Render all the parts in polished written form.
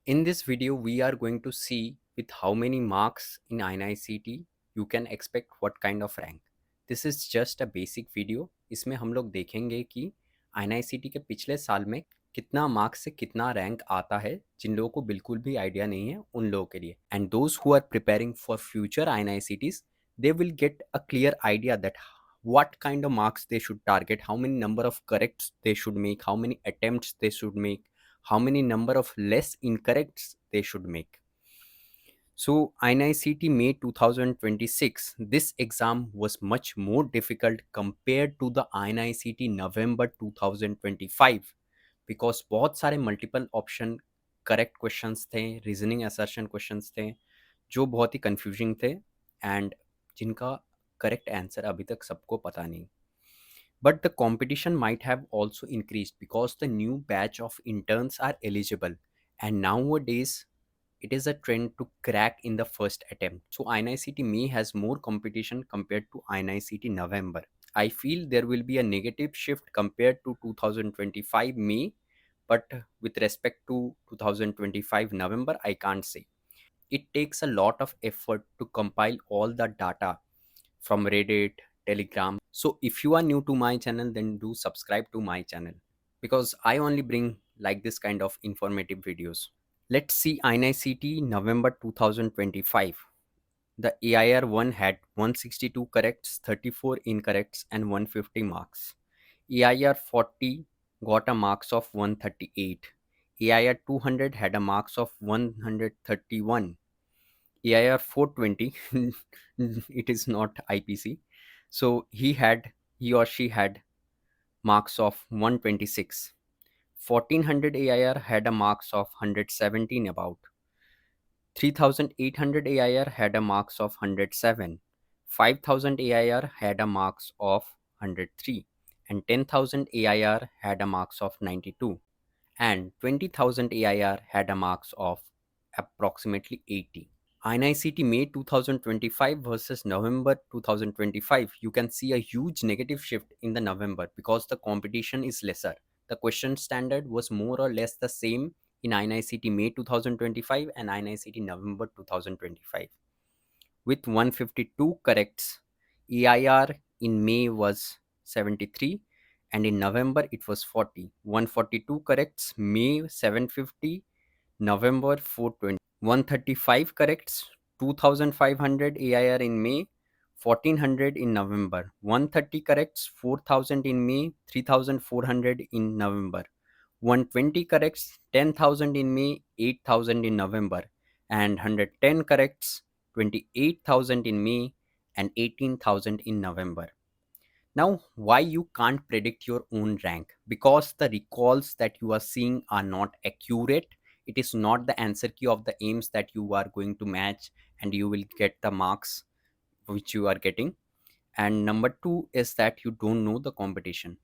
In this video, we are going to see with how many marks in INICET you can expect what kind of rank. This is just a basic video. इसमें हम लोग देखेंगे कि INICET के पिछले साल में कितना मार्क्स से कितना रैंक आता है जिन लोगों को बिल्कुल भी आइडिया नहीं है उन लोगों के लिए and those who are preparing for future INICETs they will get a clear idea that what kind of marks they should target, how many number of corrects they should make, how many attempts they should make, how many number of less incorrects they should make. So INICET May 2026, this exam was much more difficult compared to the INICET November 2025 because बहुत सारे multiple option correct questions थे, reasoning assertion questions थे जो बहुत ही confusing थे and जिनका correct answer अभी तक सबको पता नहीं. But the competition might have also increased because the new batch of interns are eligible, and nowadays it is a trend to crack in the first attempt. So INICET May has more competition compared to INICET November. I feel there will be a negative shift compared to 2025 May, but with respect to 2025 November, I can't say. It takes a lot of effort to compile all the data from Reddit, Telegram. So if you are new to my channel, then do subscribe to my channel because I only bring like this kind of informative videos. Let's see INICET November 2025. The AIR 1 had 162 corrects, 34 incorrects and 150 marks. AIR 40 got a marks of 138. AIR 200 had a marks of 131. AIR 420 it is not IPC. So he or she had marks of 126. 1400 AIR had a marks of 117 about. 3800 AIR had a marks of 107. 5000 AIR had a marks of 103 and 10,000 AIR had a marks of 92 and 20,000 AIR had a marks of approximately 80. INICET May 2025 versus November 2025, you can see a huge negative shift in the November because the competition is lesser. The question standard was more or less the same in INICET May 2025 and INICET November 2025. With 152 corrects, EIR in May was 73 and in November it was 40. 142 corrects, May 750, November 420. 135 corrects, 2500 AIR in May, 1400 in November. 130 corrects, 4000 in May, 3400 in November. 120 corrects, 10,000 in May, 8,000 in November. And 110 corrects, 28,000 in May and 18,000 in November. Now, why you can't predict your own rank? Because the recalls that you are seeing are not accurate. It is not the answer key of the aims that you are going to match and you will get the marks which you are getting. And number two is that you don't know the competition.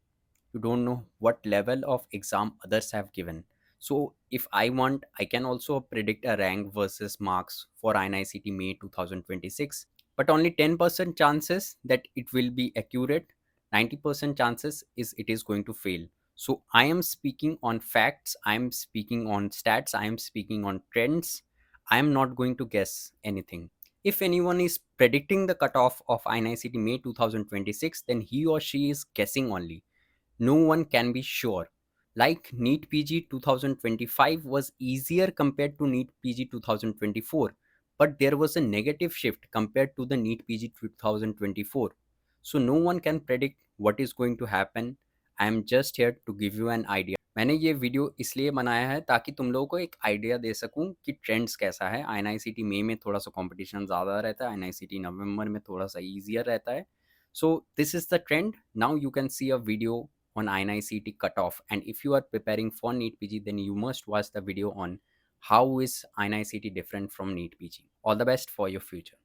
You don't know what level of exam others have given. So if I want, I can also predict a rank versus marks for INICET May 2026, but only 10% chances that it will be accurate. 90% chances is it is going to fail. So I am speaking on facts, I am speaking on stats, I am speaking on trends. I am not going to guess anything. If anyone is predicting the cutoff of INICET May 2026, then he or she is guessing only. No one can be sure. Like NEET PG 2025 was easier compared to NEET PG 2024, but there was a negative shift compared to the NEET PG 2024. So no one can predict what is going to happen. I am just here to give you an idea. मैंने ये video इसलिए बनाया है ताकि तुम लोगों को एक आइडिया दे सकूं कि ट्रेंड्स कैसा है. INICET मई में थोड़ा सा कंपटीशन ज़्यादा रहता है, INICET नवंबर में थोड़ा सा ईजियर रहता है. So this is the trend. Now you can see a video on INICET cutoff, and if you are preparing for NEET PG, then you must watch the video on how is INICET different from NEET PG. All the best for your future.